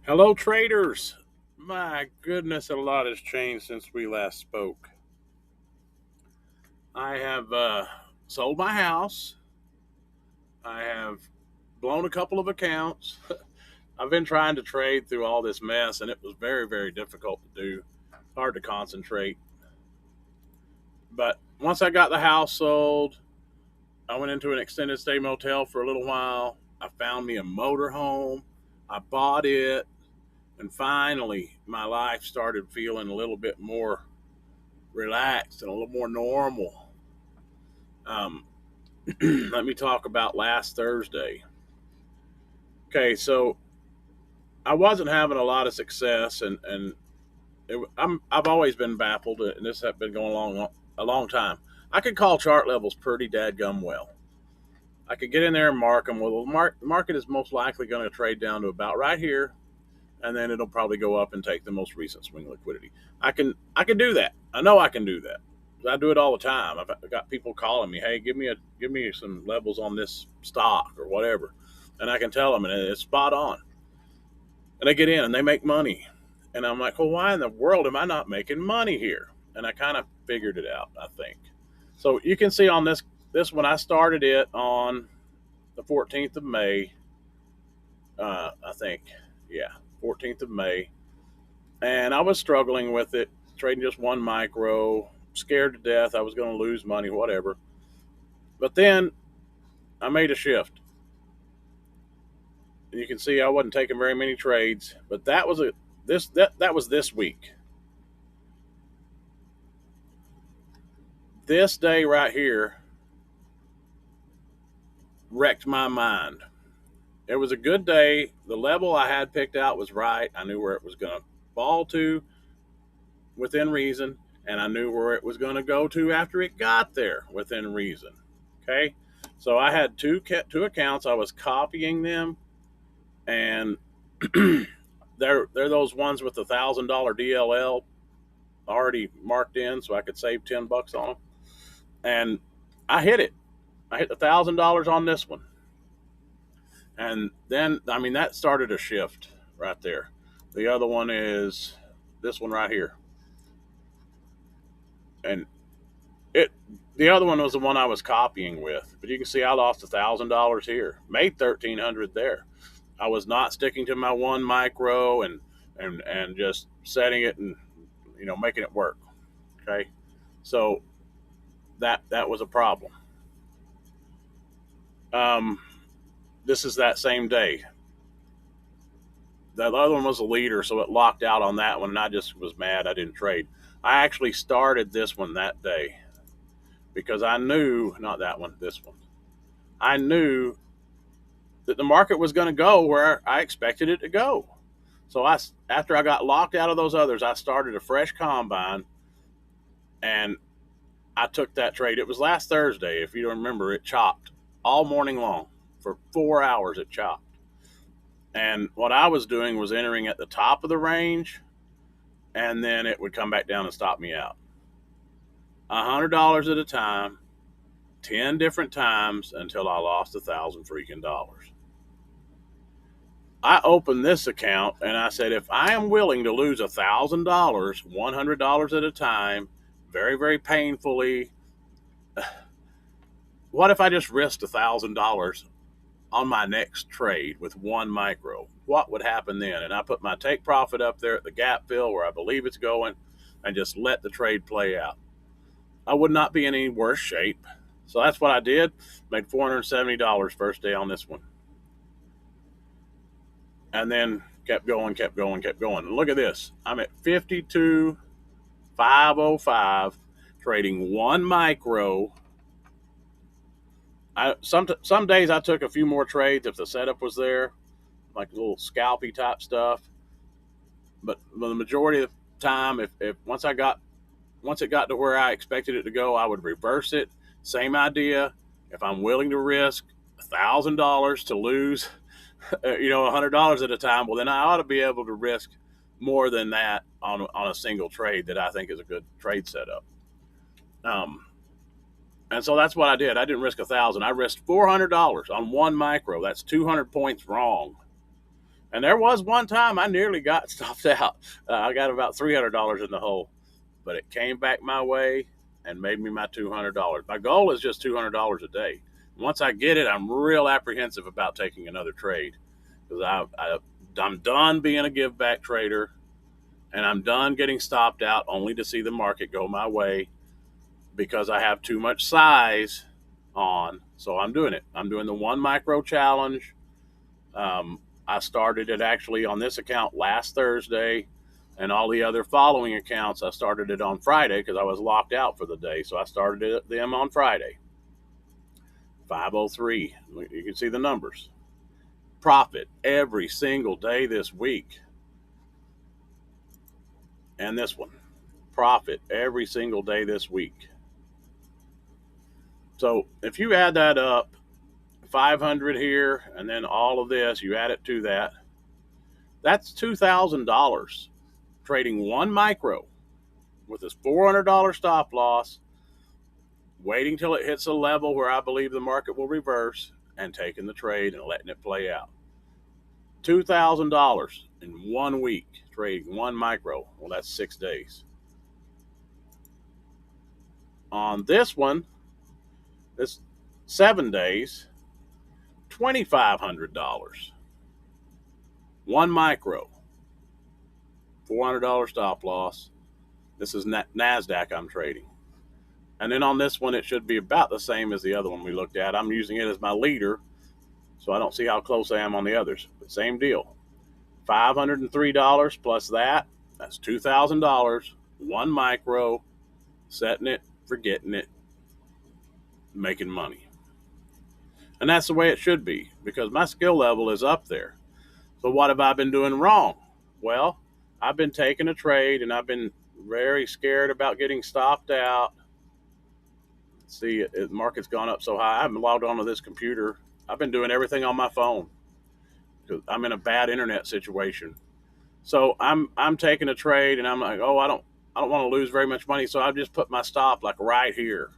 Hello, traders. My goodness, a lot has changed since we last spoke. I have sold my house. I have blown a couple of accounts. I've been trying to trade through all this mess, and it was very, very difficult to do. Hard to concentrate. But once I got the house sold, I went into an extended stay motel for a little while. I found me a motor home. I bought it. And finally, my life started feeling a little bit more relaxed and a little more normal. Um, Let me talk about last Thursday. Okay, so I wasn't having a lot of success, and I've always been baffled, and this has been going along a long time. I could call chart levels pretty dadgum well. I could get in there and mark them. Well, the market is most likely going to trade down to about right here, and then it'll probably go up and take the most recent swing liquidity. I can do that. I know I can do that. I do it all the time. I've got people calling me, "Hey, give me some levels on this stock or whatever," and I can tell them, and it's spot on. And they get in and they make money, and I'm like, "Well, why in the world am I not making money here?" And I kind of figured it out. I think so. You can see on this one, I started it on the 14th of May. I think, yeah, 14th of May, and I was struggling with it, trading just one micro, scared to death I was going to lose money, whatever. But then I made a shift. And you can see I wasn't taking very many trades, but that was this week. This day right here wrecked my mind. It was a good day. The level I had picked out was right. I knew where it was going to fall to within reason, and I knew where it was going to go to after it got there within reason. Okay, so I had two accounts. I was copying them, and they're those ones with the $1,000 DLL already marked in, so I could save $10 on them. And I hit it. I hit $1,000 on this one, and then I mean that started a shift right there. The other one is this one right here, and it the other one was the one I was copying with. But you can see I lost $1,000 here, made 1,300 there. I was not sticking to my one micro and just setting it and making it work. Okay, so that was a problem. Um, this is that same day. The other one was a leader, so it locked out on that one, and I just was mad I didn't trade. I actually started this one that day because I knew, not that one, this one. I knew that the market was going to go where I expected it to go. So after I got locked out of those others, I started a fresh combine, and I took that trade. It was last Thursday, if you don't remember. It chopped all morning long for 4 hours. It chopped, and what I was doing was entering at the top of the range, and then it would come back down and stop me out. $100 at a time, 10 different times until I lost 1,000 freaking dollars. I opened this account and I said, if I am willing to lose $1,000, $100 at a time, very, very painfully, what if I just risked $1,000 on my next trade with one micro? What would happen then? And I put my take profit up there at the gap fill where I believe it's going and just let the trade play out. I would not be in any worse shape. So that's what I did. Made $470 first day on this one. And then kept going, kept going, kept going. And look at this. I'm at 52,505 trading one micro. Some days I took a few more trades if the setup was there, like a little scalpy type stuff. But the majority of the time, if once it got to where I expected it to go, I would reverse it. Same idea. If I'm willing to risk $1,000 to lose, $100 at a time, well, then I ought to be able to risk more than that on a single trade that I think is a good trade setup. Um, and so that's what I did. I didn't risk 1,000. I risked $400 on one micro. That's 200 points wrong. And there was one time I nearly got stopped out. I got about $300 in the hole, but it came back my way and made me my $200. My goal is just $200 a day. Once I get it, I'm real apprehensive about taking another trade because I'm done being a give back trader, and I'm done getting stopped out only to see the market go my way because I have too much size on. So I'm doing it. I'm doing the one micro challenge. I started it actually on this account last Thursday, and all the other following accounts, I started it on Friday because I was locked out for the day. So I started them on Friday. 503. You can see the numbers. Profit every single day this week. And this one. Profit every single day this week. So if you add that up, 500 here, and then all of this, you add it to that, that's $2,000 trading one micro with this $400 stop loss, waiting till it hits a level where I believe the market will reverse, and taking the trade and letting it play out. $2,000 in 1 week trading one micro. Well, that's 6 days. On this one, this 7 days, $2,500. One micro, $400 stop loss. This is NASDAQ I'm trading. And then on this one, it should be about the same as the other one we looked at. I'm using it as my leader, so I don't see how close I am on the others. But same deal. $503 plus that, that's $2,000. One micro, setting it, forgetting it, making money. And that's the way it should be because my skill level is up there. So what have I been doing wrong? Well, I've been taking a trade and I've been very scared about getting stopped out. See, the market's gone up so high. I haven't logged onto this computer. I've been doing everything on my phone because I'm in a bad internet situation. So I'm taking a trade and I'm like, oh, I don't want to lose very much money. So I just put my stop like right here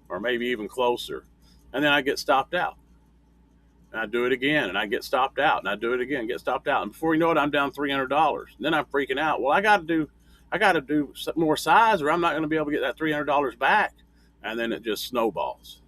or maybe even closer. And then I get stopped out. And I do it again and I get stopped out and I do it again, get stopped out. And before you know it, I'm down $300. And then I'm freaking out. Well, I got to do more size or I'm not going to be able to get that $300 back. And then it just snowballs.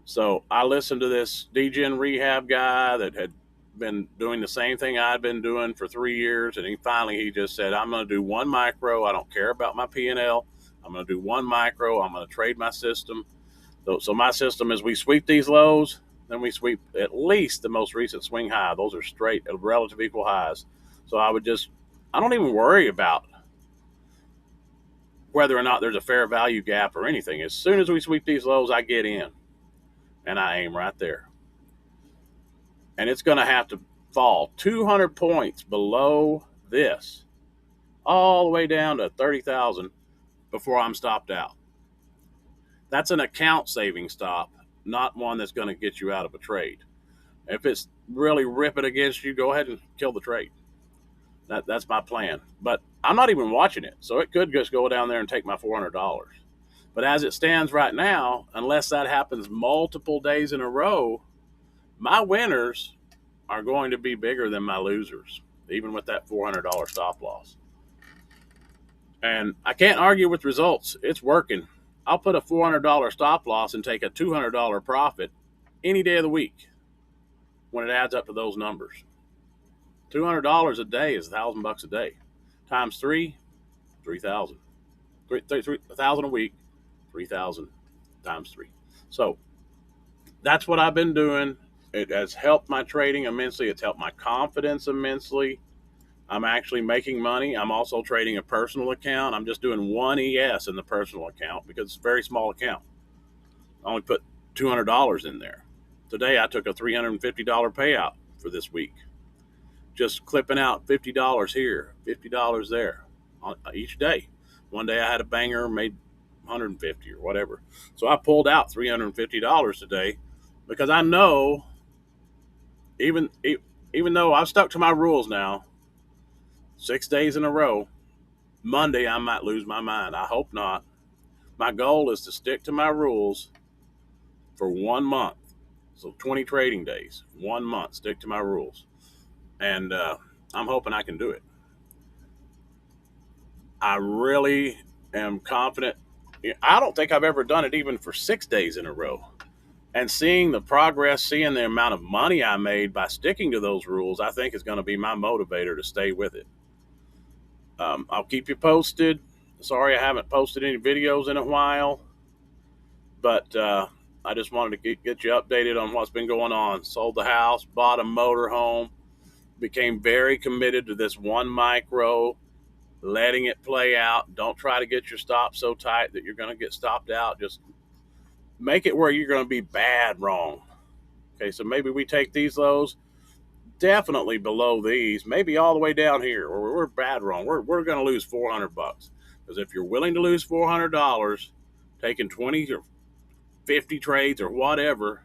So I listened to this DGen rehab guy that had been doing the same thing I'd been doing for 3 years. And he just said, I'm going to do one micro. I don't care about my P&L. I'm going to do one micro. I'm going to trade my system. So my system is we sweep these lows, then we sweep at least the most recent swing high. Those are straight relative equal highs. So I don't even worry about whether or not there's a fair value gap or anything. As soon as we sweep these lows, I get in and I aim right there. And it's going to have to fall 200 points below this, all the way down to 30,000 before I'm stopped out. That's an account saving stop, not one that's going to get you out of a trade. If it's really ripping against you, go ahead and kill the trade. That's my plan. But I'm not even watching it, so it could just go down there and take my $400. But as it stands right now, unless that happens multiple days in a row, my winners are going to be bigger than my losers, even with that $400 stop loss. And I can't argue with results. It's working. I'll put a $400 stop loss and take a $200 profit any day of the week when it adds up to those numbers. $200 a day is $1,000 a day. Times 3, 3,000. 1,000 a week, 3,000 times 3. So that's what I've been doing. It has helped my trading immensely. It's helped my confidence immensely. I'm actually making money. I'm also trading a personal account. I'm just doing one ES in the personal account because it's a very small account. I only put $200 in there. Today I took a $350 payout for this week. Just clipping out $50 here, $50 there on each day. One day I had a banger, made $150 or whatever. So I pulled out $350 today because I know even though I've stuck to my rules now 6 days in a row, Monday I might lose my mind. I hope not. My goal is to stick to my rules for 1 month. So 20 trading days, 1 month, stick to my rules. and I'm hoping I can do it. I really am confident. I don't think I've ever done it even for 6 days in a row. And seeing the progress, seeing the amount of money I made by sticking to those rules, I think is going to be my motivator to stay with it. I'll keep you posted. Sorry I haven't posted any videos in a while, but I just wanted to get you updated on what's been going on. Sold the house, bought a motorhome, became very committed to this one micro, letting it play out. Don't try to get your stop so tight that you're going to get stopped out. Just make it where you're going to be bad wrong. Okay, so maybe we take these lows, definitely below these, maybe all the way down here, or we're bad wrong. We're going to lose $400 because if you're willing to lose $400, taking 20 or 50 trades or whatever,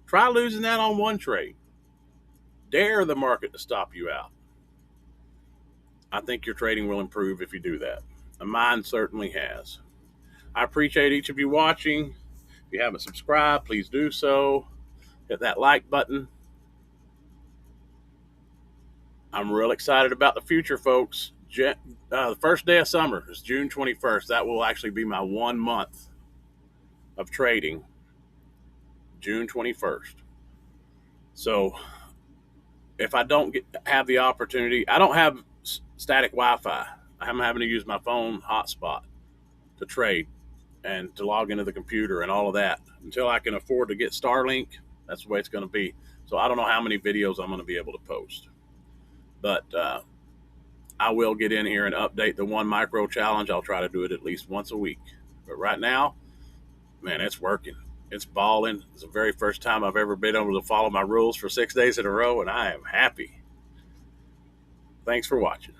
try losing that on one trade. Dare the market to stop you out. I think your trading will improve if you do that. And mine certainly has. I appreciate each of you watching. If you haven't subscribed, please do so. Hit that like button. I'm real excited about the future, folks. The first day of summer is June 21st. That will actually be my 1 month of trading, June 21st. So if I don't have the opportunity, I don't have static Wi-Fi. I'm having to use my phone hotspot to trade and to log into the computer and all of that. Until I can afford to get Starlink, that's the way it's going to be. So I don't know how many videos I'm going to be able to post. But I will get in here and update the one micro challenge. I'll try to do it at least once a week. But right now, man, it's working. It's balling. It's the very first time I've ever been able to follow my rules for 6 days in a row, and I am happy. Thanks for watching.